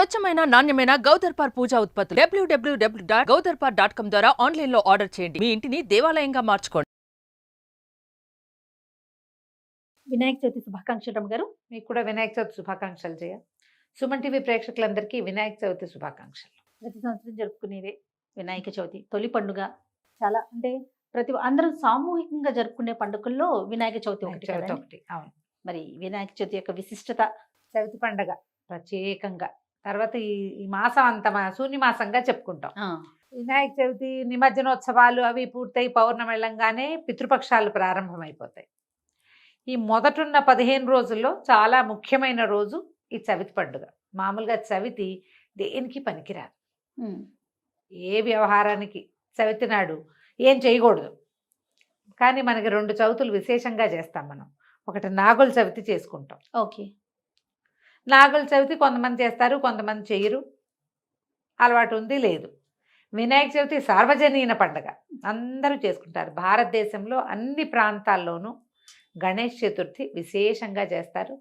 స్వచ్ఛమైన నాణ్యమైన గౌదర్పార్ పూజా ఉత్పత్తులు www.gaudarpar.com ద్వారా ఆన్లైన్ లో ఆర్డర్ చేయండి. మీ ఇంటిని దేవాలయంగా మార్చుకోండి. వినాయక చవితి శుభాకాంక్షలు రమ్మ గారు. మీకు కూడా వినాయక చవితి శుభాకాంక్షలు జయ. సుమన్ టీవీ ప్రేక్షకులందరికీ వినాయక చవితి శుభాకాంక్షలు. ప్రతి సంవత్సరం జరుపుకునేదే వినాయక చవితి తొలి పండుగ. చాలా అంటే అందరూ సామూహికంగా జరుపుకునే పండుగల్లో వినాయక చవితి ఒకటి చవితి కదండి. ఒకటి అవును. మరి వినాయక చవితి యొక్క విశిష్టత చవితి పండగ ప్రత్యేకంగా తర్వాత ఈ మాసం అంత శూన్య మాసంగా చెప్పుకుంటాం. వినాయక చవితి నిమజ్జనోత్సవాలు అవి పూర్తయి పౌర్ణమి వెళ్ళంగానే పితృపక్షాలు ప్రారంభమైపోతాయి. ఈ మొదటున్న 15 రోజుల్లో చాలా ముఖ్యమైన రోజు ఈ చవితి పండుగ. మామూలుగా చవితి దేనికి పనికిరాదు, ఏ వ్యవహారానికి చవితి నాడు ఏం చేయకూడదు. కానీ మనకి 2 చవితులు విశేషంగా చేస్తాం మనం. ఒకటి నాగుల చవితి చేసుకుంటాం. ఓకే. నాగుల చవితి కొంతమంది చేస్తారు, కొంతమంది చేయరు, అలవాటు ఉంది లేదు. వినాయక చవితి సార్వజనీన పండుగ, అందరూ చేసుకుంటారు. భారతదేశంలో అన్ని ప్రాంతాల్లోనూ గణేష్ చతుర్థి విశేషంగా చేస్తారు.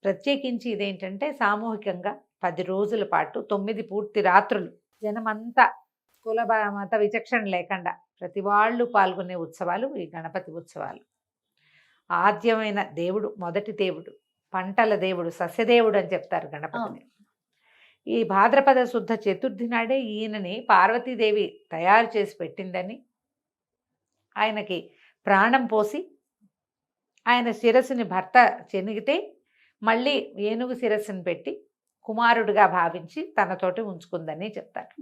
ప్రత్యేకించి ఇదేంటంటే సామూహికంగా 10 రోజుల పాటు 9 పూర్తి రాత్రులు జనమంతా కుల మత విచక్షణ లేకుండా ప్రతి వాళ్ళు పాల్గొనే ఉత్సవాలు ఈ గణపతి ఉత్సవాలు. ఆద్యమైన దేవుడు, మొదటి దేవుడు, పంటల దేవుడు, సస్యదేవుడు అని చెప్తారు గణపతిని. ఈ భాద్రపద శుద్ధ చతుర్థి నాడే ఈయనని పార్వతీదేవి తయారు చేసి పెట్టిందని, ఆయనకి ప్రాణం పోసి ఆయన శిరస్సుని భర్త చెనిగితే మళ్ళీ ఏనుగు శిరస్సుని పెట్టి కుమారుడిగా భావించి తనతోటి ఉంచుకుందని చెప్తారు.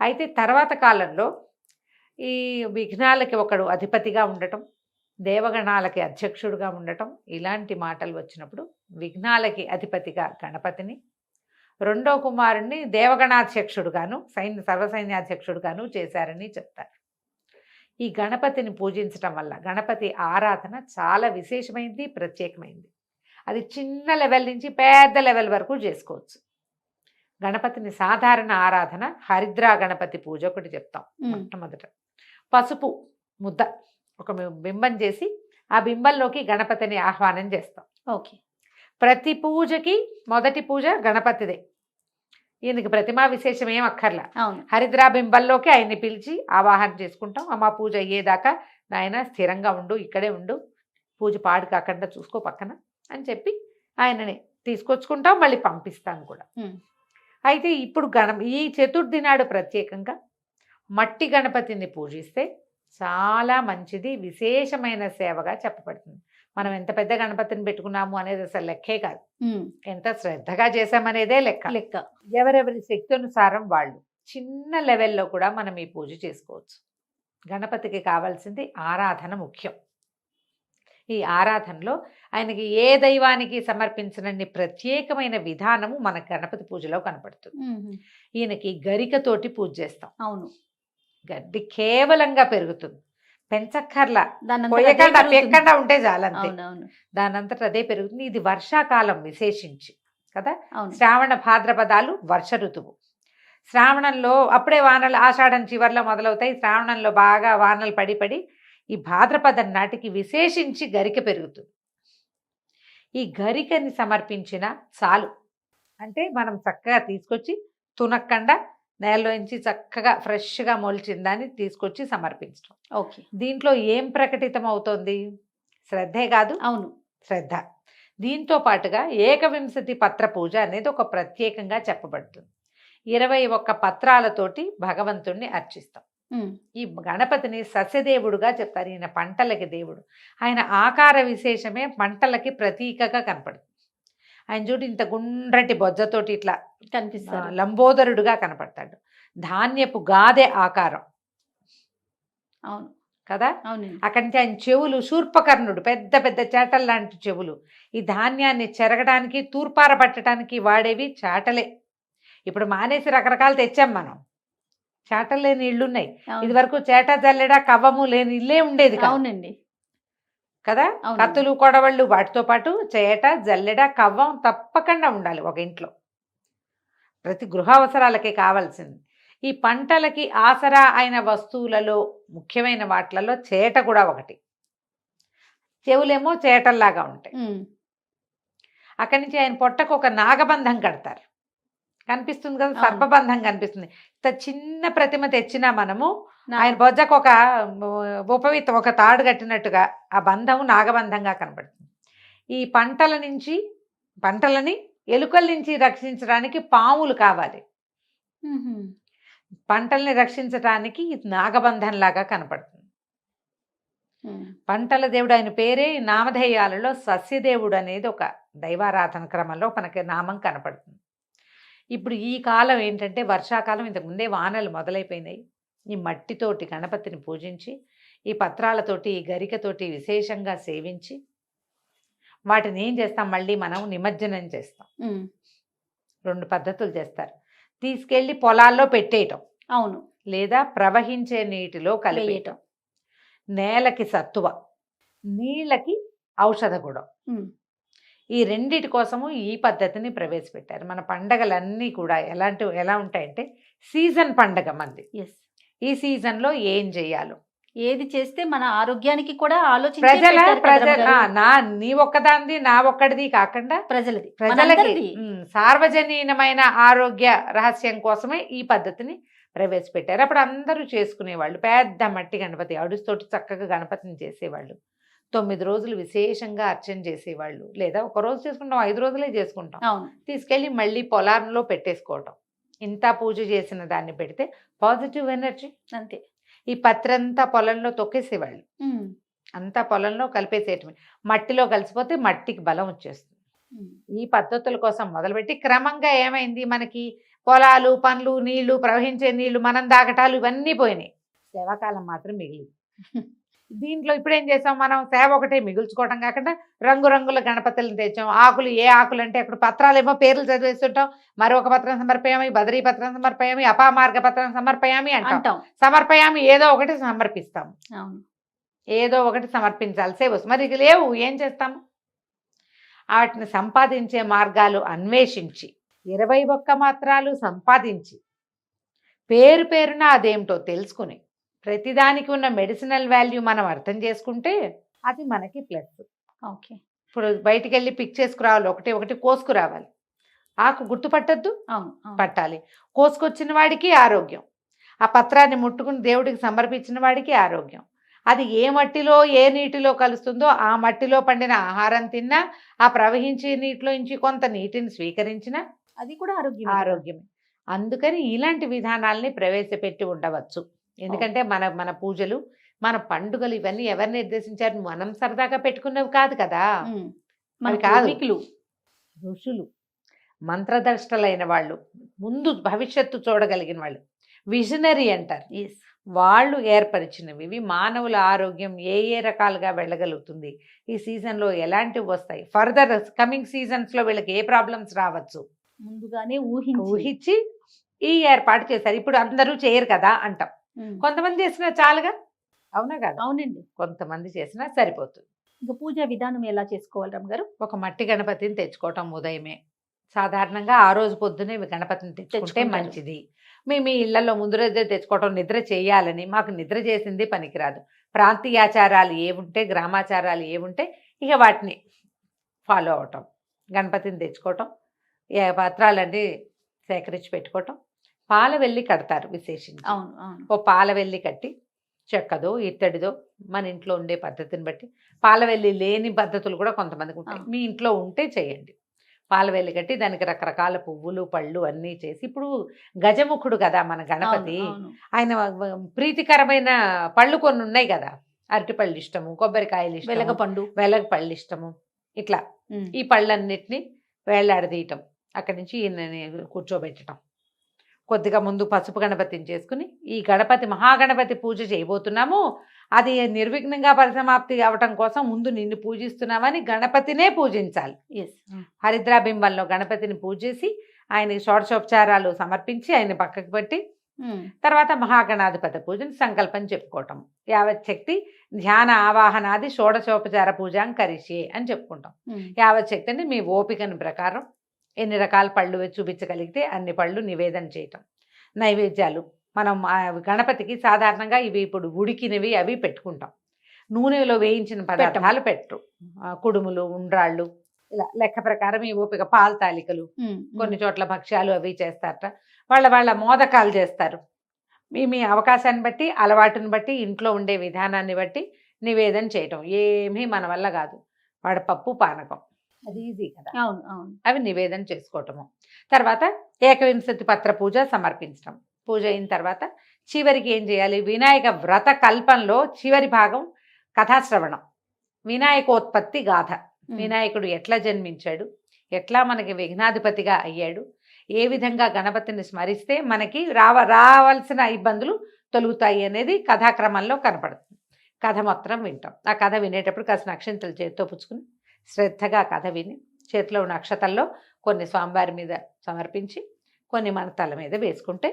అయితే తర్వాత కాలంలో ఈ విఘ్నాలకి ఒకడు అధిపతిగా ఉండటం, దేవగణాలకి అధ్యక్షుడుగా ఉండటం, ఇలాంటి మాటలు వచ్చినప్పుడు విఘ్నాలకి అధిపతిగా గణపతిని, రెండో కుమారుణ్ణి దేవగణాధ్యక్షుడుగాను సర్వసైన్యాధ్యక్షుడుగాను చేశారని చెప్తారు. ఈ గణపతిని పూజించటం వల్ల గణపతి ఆరాధన చాలా విశేషమైంది, ప్రత్యేకమైంది. అది చిన్న లెవెల్ నుంచి పెద్ద లెవెల్ వరకు చేసుకోవచ్చు. గణపతిని సాధారణ ఆరాధన హరిద్రా గణపతి పూజ ఒకటి చెప్తాం. మొట్టమొదట పసుపు ముద్ద ఒక బింబం చేసి ఆ బింబంలోకి గణపతిని ఆహ్వానం చేస్తాం. ఓకే. ప్రతి పూజకి మొదటి పూజ గణపతిదే. ఈయనకి ప్రతిమా విశేషం ఏం అక్కర్లా. హరిద్రా బింబంలోకి ఆయన్ని పిలిచి ఆవాహన చేసుకుంటాం. అమ్మ పూజ అయ్యేదాకా నాయన స్థిరంగా ఉండు, ఇక్కడే ఉండు, పూజ పాడు కాకుండా చూసుకో పక్కన అని చెప్పి ఆయనని తీసుకొచ్చుకుంటాం, మళ్ళీ పంపిస్తాం కూడా. అయితే ఇప్పుడు ఈ చతుర్థి నాడు ప్రత్యేకంగా మట్టి గణపతిని పూజిస్తే చాలా మంచిది, విశేషమైన సేవగా చెప్పబడుతుంది. మనం ఎంత పెద్ద గణపతిని పెట్టుకున్నాము అనేది అసలు లెక్కే కాదు, ఎంత శ్రద్ధగా చేసామనేదే లెక్క. ఎవరెవరి శక్తి అనుసారం వాళ్ళు చిన్న లెవెల్లో కూడా మనం ఈ పూజ చేసుకోవచ్చు. గణపతికి కావాల్సింది ఆరాధన ముఖ్యం. ఈ ఆరాధనలో ఆయనకి ఏ దైవానికి సమర్పించనన్ని ప్రత్యేకమైన విధానము మన గణపతి పూజలో కనపడుతుంది. ఈయనకి గరికతోటి పూజ చేస్తాం. అవును, గడ్డి కేవలంగా పెరుగుతుంది, పెంచక్కర్లా, ఎక్కడ ఉంటే చాలంతే, దానంతట అదే పెరుగుతుంది. ఇది వర్షాకాలం విశేషించి కదా. శ్రావణ భాద్రపదాలు వర్ష ఋతువు. శ్రావణంలో అప్పుడే వానలు ఆషాఢం చివర్లో మొదలవుతాయి. శ్రావణంలో బాగా వానలు పడి పడి ఈ భాద్రపదం నాటికి విశేషించి గరిక పెరుగుతుంది. ఈ గరికని సమర్పించిన చాలు, అంటే మనం చక్కగా తీసుకొచ్చి తునక్కండా నేలలోంచి చక్కగా ఫ్రెష్గా మొలిచిన దాన్ని తీసుకొచ్చి సమర్పించడం. ఓకే. దీంట్లో ఏం ప్రకటితం అవుతోంది? శ్రద్ధే కాదు. అవును, శ్రద్ధ. దీంతో పాటుగా ఏకవింశతి పత్ర పూజ అనేది ఒక ప్రత్యేకంగా చెప్పబడుతుంది. 21 పత్రాలతోటి భగవంతుణ్ణి అర్చిస్తాం. ఈ గణపతిని సస్యదేవుడుగా చెప్తారు. ఈయన పంటలకి దేవుడు. ఆయన ఆకార విశేషమే పంటలకి ప్రతీకగా కనపడుతుంది. ఆయన చూడు ఇంత గుండ్రటి బొజ్జతోటి ఇట్లా కనిపిస్తాడు, లంబోదరుడుగా కనపడతాడు. ధాన్యపు గాదె ఆకారం. అవును కదా. అవునండి. అక్కడి నుంచి ఆయన చెవులు శూర్పకర్ణుడు, పెద్ద పెద్ద చేటలు లాంటి చెవులు. ఈ ధాన్యాన్ని చెరగడానికి తూర్పార పట్టడానికి వాడేవి చాటలే. ఇప్పుడు మానేసి రకరకాలు తెచ్చాం మనం. చేటలు లేని ఇళ్ళున్నాయి. ఇది వరకు చేట జల్లెడ కవ్వము లేని ఇల్లే ఉండేది. అవునండి కదా. కత్తులు కొడవళ్ళు వాటితో పాటు చేట జల్లెడ కవ్వం తప్పకుండా ఉండాలి ఒక ఇంట్లో. ప్రతి గృహ అవసరాలకే కావాల్సింది. ఈ పంటలకి ఆసరా అయిన వస్తువులలో ముఖ్యమైన వాటిలలో చేట కూడా ఒకటి. చెవులేమో చేటల్లాగా ఉంటాయి. అక్కడి నుంచి ఆయన పొట్టకు ఒక నాగబంధం కడతారు. కనిపిస్తుంది కదా, అవును. సర్పబంధం కనిపిస్తుంది. ఇంత చిన్న ప్రతిమ తెచ్చినా మనము నా- ఆయన బొజ్జకు ఒక ఉపవిత్తం, ఒక తాడు కట్టినట్టుగా ఆ బంధం నాగబంధంగా కనపడుతుంది. ఈ పంటలని ఎలుకల నుంచి రక్షించడానికి పాములు కావాలి. మ్హూ. పంటల్ని రక్షించడానికి ఇది నాగబంధం లాగా కనపడుతుంది. మ్. పంటల దేవుడు ఆయన పేరే. నామధేయాలలో సస్యదేవుడు అనేది ఒక దైవారాధన క్రమంలో మనకి నామం కనపడుతుంది. ఇప్పుడు ఈ కాలం ఏంటంటే వర్షాకాలం, ఇంతకుముందే వానలు మొదలైపోయినాయి. ఈ మట్టితోటి గణపతిని పూజించి, ఈ పత్రాలతోటి, ఈ గరికతోటి విశేషంగా సేవించి, వాటిని ఏం చేస్తాం, మళ్ళీ మనం నిమజ్జనం చేస్తాం. మ్. 2 పద్ధతులు చేస్తారు. తీసుకెళ్ళి పొలాల్లో పెట్టేయటం, అవును, లేదా ప్రవహించే నీటిలో కలిపేయటం. నేలకి సత్తువ, నీళ్ళకి ఔషధ గుణం. మ్. ఈ రెండిటి కోసము ఈ పద్ధతిని ప్రవేశపెట్టారు. మన పండగలన్నీ కూడా ఎలా ఉంటాయంటే సీజన్ పండగ మంది. ఎస్, ఈ సీజన్లో ఏం చేయాలో ఏది చేస్తే మన ఆరోగ్యానికి కూడా ఆలోచించే ప్రజల పెట్టారు కదా రమగారు. నీ ఒక్కదాంది నా ఒక్కడిది కాకుండా ప్రజలది, ప్రజలకి మనందరిది. సార్వజనీనమైన ఆరోగ్య రహస్యం కోసమే ఈ పద్ధతిని ప్రవేశపెట్టారు. అప్పుడు అందరూ చేసుకునేవాళ్ళు. పెద్ద మట్టి గణపతి అడుస్తోటి చక్కగా గణపతిని చేసేవాళ్ళు. 9 రోజులు విశేషంగా అర్చన చేసేవాళ్ళు. లేదా 1 రోజు చేసుకుంటాం, 5 రోజులే చేసుకుంటాం. అవును, తీసుకెళ్ళి మళ్ళీ పొలాల్లో పెట్టేసుకోవటం. ఇంత పూజ చేసిన దాన్ని పెడితే పాజిటివ్ ఎనర్జీ. అంతే. ఈ పత్రంతా పొలంలో తొక్కేసేవాళ్ళు, మ్. అంతా పొలంలో కలిపేసేయటమే. మట్టిలో కలిసిపోతే మట్టికి బలం వచ్చేస్తుంది. మ్. ఈ పద్ధతుల కోసం మొదలుపెట్టి క్రమంగా ఏమైంది, మనకి పొలాలు, పండ్లు, నీళ్లు, ప్రవహించే నీళ్లు, మనం దాగటాలు ఇవన్నీ పోయినాయి. సేవాకాలం మాత్రం మిగిలింది. దీంట్లో ఇప్పుడు ఏం చేసాం, మనం సేవ ఒకటే మిగుల్చుకోవడం కాకుండా రంగురంగుల గణపతులను తెచ్చాం. ఆకులు, ఏ ఆకులు అంటే అప్పుడు పత్రాలేమో పేర్లు చదివేస్తుంటాం. మరొక పత్రం సమర్పయామి, బదరీ పత్రం సమర్పయామి, అపామార్గ పత్రం సమర్పయామి అంటాం. సమర్పయామి ఏదో ఒకటి సమర్పిస్తాం. అవును, ఏదో ఒకటి సమర్పించాల్సే వస్తుంది. మరి ఇది లేవు, ఏం చేస్తాము? వాటిని సంపాదించే మార్గాలు అన్వేషించి 21 మాత్రాలు సంపాదించి పేరున అదేమిటో తెలుసుకుని ప్రతిదానికి ఉన్న మెడిసినల్ వాల్యూ మనం అర్థం చేసుకుంటే అది మనకి ప్లస్. ఓకే. ఇప్పుడు బయటికి వెళ్ళి పిక్ చేసుకురావాలి, ఒకటి కోసుకురావాలి. ఆకు గుర్తుపట్టద్దు, అవును, అవును. పట్టాలి. కోసుకొచ్చిన వాడికి ఆరోగ్యం, ఆ పత్రాన్ని ముట్టుకుని దేవుడికి సమర్పించిన వాడికి ఆరోగ్యం. అది ఏ మట్టిలో, ఏ నీటిలో కలుస్తుందో ఆ మట్టిలో పండిన ఆహారం తిన్నా, ఆ ప్రవహించే నీటిలో నుంచి కొంత నీటిని స్వీకరించినా అది కూడా ఆరోగ్యమే. అందుకని ఇలాంటి విధానాల్ని ప్రవేశపెట్టి ఉండవచ్చు. ఎందుకంటే మన పూజలు, మన పండుగలు ఇవన్నీ ఎవరు నిర్దేశించారు? మనం సరదాగా పెట్టుకున్నవి కాదు కదా. మన కాదు. పూర్వీకులు, ఋషులు, మంత్రదర్శలైన వాళ్ళు, ముందు భవిష్యత్తు చూడగలిగిన వాళ్ళు, విజనరీ అంటారు. ఎస్, వాళ్ళు ఏర్పరిచినవి. ఇవి మానవుల ఆరోగ్యం ఏ రకాలుగా వెళ్ళగలుగుతుంది, ఈ సీజన్లో ఎలాంటివి వస్తాయి, ఫర్దర్ కమింగ్ సీజన్స్లో వీళ్ళకి ఏ ప్రాబ్లమ్స్ రావచ్చు ముందుగానే ఊహించి ఈ ఏర్పాటు చేశారు. ఇప్పుడు అందరూ చేయరు కదా అంటాం. కొంతమంది చేసినా చాలుగా, అవునా కదా? అవునండి. కొంతమంది చేసినా సరిపోతుంది. ఇంకా పూజా విధానం ఎలా చేసుకోవాలి రమ్మగారు? ఒక మట్టి గణపతిని తెచ్చుకోవటం ఉదయమే. సాధారణంగా ఆ రోజు పొద్దునే గణపతిని తెచ్చుకుంటే మంచిది. మీ ఇళ్లలో ముందు రోజే తెచ్చుకోవటం, నిద్ర చేయాలని, మాకు నిద్ర చేసింది పనికిరాదు. ప్రాంతీయాచారాలు ఏముంటే, గ్రామాచారాలు ఏముంటే ఇక వాటిని ఫాలో అవటం. గణపతిని తెచ్చుకోవటం, పత్రాలన్నీ సేకరించి పెట్టుకోవటం. పాలవెల్లి కడతారు విశేషించి. అవును, అవును. ఓ పాలవెల్లి కట్టి, చెక్కదో ఇత్తడిదో మన ఇంట్లో ఉండే పద్ధతిని బట్టి, పాలవెల్లి లేని పద్ధతులు కూడా కొంతమందికి ఉంటాయి. మీ ఇంట్లో ఉంటే చేయండి. పాలవెల్లి కట్టి దానికి రకరకాల పువ్వులు, పళ్ళు అన్నీ చేసి, ఇప్పుడు గజముఖుడు కదా మన గణపతి. ఆయన ప్రీతికరమైన పళ్ళు కొన్ని ఉన్నాయి కదా, అరటిపళ్ళు ఇష్టము, కొబ్బరికాయలు ఇష్టము, వెలగపళ్ళు ఇష్టము. ఇట్లా ఈ పళ్ళన్నిటినీ వేళ్లాడదీయటం, అక్కడి నుంచి కూర్చోబెట్టడం. కొద్దిగా ముందు పసుపు గణపతిని చేసుకుని, ఈ గణపతి మహాగణపతి పూజ చేయబోతున్నాము, అది నిర్విఘ్నంగా పరిసమాప్తి అవటం కోసం ముందు నిన్ను పూజిస్తున్నామని గణపతినే పూజించాలి. హరిద్రాబింబంలో గణపతిని పూజేసి ఆయనకి షోడశోపచారాలు సమర్పించి ఆయన పక్కకు పెట్టి, తర్వాత మహాగణాధిపతి పూజని సంకల్పం చెప్పుకోవటం. యావచ్చక్తి ధ్యాన ఆవాహనాది షోడశోపచార పూజాం కరిష్యే అని చెప్పుకుంటాం. యావచ్చక్తి అంటే మీ ఓపికని ప్రకారం ఎన్ని రకాల పళ్ళు చూపించగలిగితే అన్ని పళ్ళు నివేదన చేయటం. నైవేద్యాలు మనం గణపతికి సాధారణంగా ఇవి ఇప్పుడు ఉడికినవి అవి పెట్టుకుంటాం. నూనెలో వేయించిన పదార్థాలు పెట్టరు. కుడుములు, ఉండ్రాళ్ళు, ఇలా లెక్క ప్రకారం ఈ ఓపిక పాలు తాలికలు, ఉమ్, కొన్ని చోట్ల భక్ష్యాలు అవి చేస్తారట. వాళ్ళ మోదకాలు చేస్తారు. మీ అవకాశాన్ని బట్టి, అలవాటుని బట్టి, ఇంట్లో ఉండే విధానాన్ని బట్టి నివేదన చేయటం ఏమీ మన వల్ల కాదు. వడపప్పు పానకం అది ఈజీ కదా, అవును అవును. అవి నివేదన చేసుకోవటము. తర్వాత ఏకవింశతి పత్ర పూజ సమర్పించడం. పూజ అయిన తర్వాత చివరికి ఏం చేయాలి, వినాయక వ్రత కల్పంలో చివరి భాగం కథాశ్రవణం, వినాయకోత్పత్తి గాథ. వినాయకుడు ఎట్లా జన్మించాడు, ఎట్లా మనకి విఘ్నాధిపతిగా అయ్యాడు, ఏ విధంగా గణపతిని స్మరిస్తే మనకి రావాల్సిన ఇబ్బందులు తొలుగుతాయి అనేది కథాక్రమంలో కనపడుతుంది. కథ మొత్తం వింటాం. ఆ కథ వినేటప్పుడు కాసిన అక్షంతలు చేతితో పుచ్చుకుని శ్రద్ధగా కథ విని చేతిలో ఉన్న అక్షతల్లో కొన్ని స్వామివారి మీద సమర్పించి కొన్ని మన తల మీద వేసుకుంటే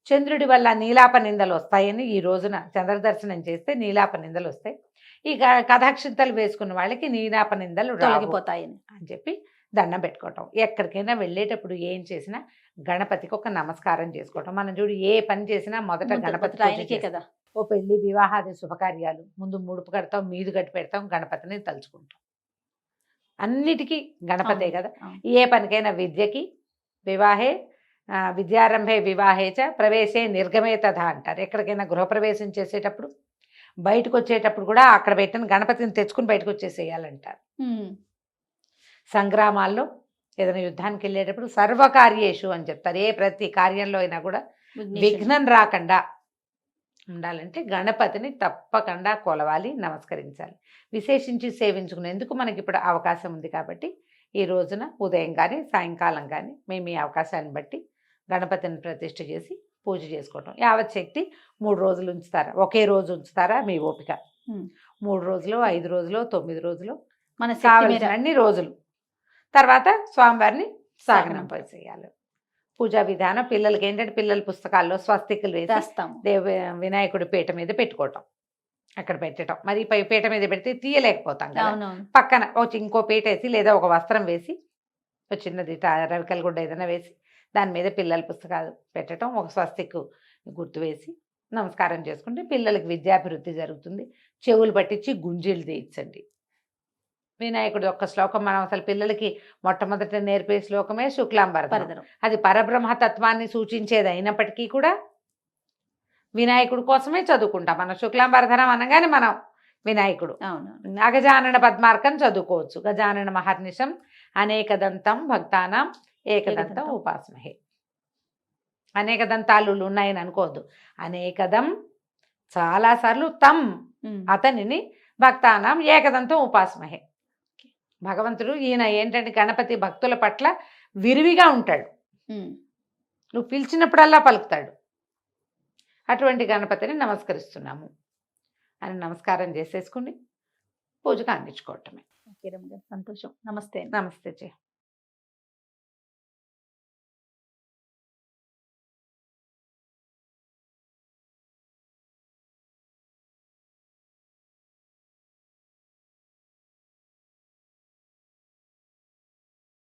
చంద్రుడి వల్ల నీలాప నిందలు వస్తాయని, ఈ రోజున చంద్రదర్శనం చేస్తే నీలాప నిందలు వస్తాయి, ఈ కథాక్షింతలు వేసుకున్న వాళ్ళకి నీలాప నిందలు తొలగిపోతాయని అని చెప్పి దండం పెట్టుకోవటం. ఎక్కడికైనా వెళ్ళేటప్పుడు ఏం చేసినా గణపతికి ఒక నమస్కారం చేసుకోవటం. మనం చూడు ఏ పని చేసినా మొదట గణపతి ఆయనకే కదా. ఓ పెళ్లి, వివాహాది శుభకార్యాలు ముందు ముడుపు కడతాం, మీదు కట్టి పెడతాం, గణపతిని తలుచుకుంటాం. అన్నిటికీ గణపతే కదా. ఏ పనికైనా విద్యకి వివాహే విద్యారంభే వివాహే చ ప్రవేశే నిర్గమే తథా అంటారు. ఎక్కడికైనా గృహప్రవేశం చేసేటప్పుడు, బయటకు వచ్చేటప్పుడు కూడా అక్కడ పెట్టిన గణపతిని తెచ్చుకుని బయటకు వచ్చేసేయాలంటారు. సంగ్రామాల్లో ఏదైనా యుద్ధానికి వెళ్ళేటప్పుడు సర్వకార్యేషు అని చెప్తారు. ఏ ప్రతి కార్యంలో అయినా కూడా విఘ్నం రాకుండా ఉండాలంటే గణపతిని తప్పకుండా కొలవాలి, నమస్కరించాలి, విశేషించి సేవించుకునేందుకు మనకి ఇప్పుడు అవకాశం ఉంది. కాబట్టి ఈ రోజున ఉదయం కానీ సాయంకాలం కానీ మేము ఈ అవకాశాన్ని బట్టి గణపతిని ప్రతిష్ఠ చేసి పూజ చేసుకోవటం. యావత్ శక్తి 3 రోజులు ఉంచుతారా, ఒకే రోజు ఉంచుతారా మీ ఓపిక, 3 రోజులు, 5 రోజులు, 9 రోజులు, మన కావలసిన అన్ని రోజులు. తర్వాత స్వామివారిని సాగనంపేసేయాలి. పూజా విధానం పిల్లలకి ఏంటంటే పిల్లల పుస్తకాల్లో స్వస్తికులు వేసి వినాయకుడి పీట మీద పెట్టుకోవటం, అక్కడ పెట్టడం. మరి పీట మీద పెడితే తీయలేకపోతాం కదా, పక్కన ఇంకో పీట వేసి లేదా ఒక వస్త్రం వేసి ఒక చిన్నది రవికల గుడ్డ ఏదైనా వేసి దాని మీద పిల్లల పుస్తకాలు పెట్టడం, ఒక స్వస్తికు గుర్తు వేసి నమస్కారం చేసుకుంటే పిల్లలకి విద్యాభివృద్ధి జరుగుతుంది. చెవులు పట్టించి గుంజీలు తీయించండి. వినాయకుడి యొక్క శ్లోకం మనం అసలు పిల్లలకి మొట్టమొదట నేర్పే శ్లోకమే శుక్లాంబరధరం. అది పరబ్రహ్మతత్వాన్ని సూచించేది అయినప్పటికీ కూడా వినాయకుడి కోసమే చదువుకుంటాం. మనం శుక్లాంబరధరం అనగానే మనం వినాయకుడు. అగజానన పద్మార్కం చదువుకోవచ్చు. గజానన మహర్నిశం అనేకదంతం భక్తానాం ఏకదంతం ఉపాస్మహే. అనేక దంతాలు ఉన్నాయని అనుకోవద్దు. అనేకదం చాలాసార్లు తం అతనిని భక్తానాం ఏకదంతం ఉపాస్మహే. భగవంతుడు ఈయన ఏంటంటే గణపతి భక్తుల పట్ల విరివిగా ఉంటాడు. నువ్వు పిలిచినప్పుడల్లా పలుకుతాడు. అటువంటి గణపతిని నమస్కరిస్తున్నాము అని నమస్కారం చేసేసుకుని పూజకు అందించుకోవటమే. సంతోషం. నమస్తే. నమస్తే.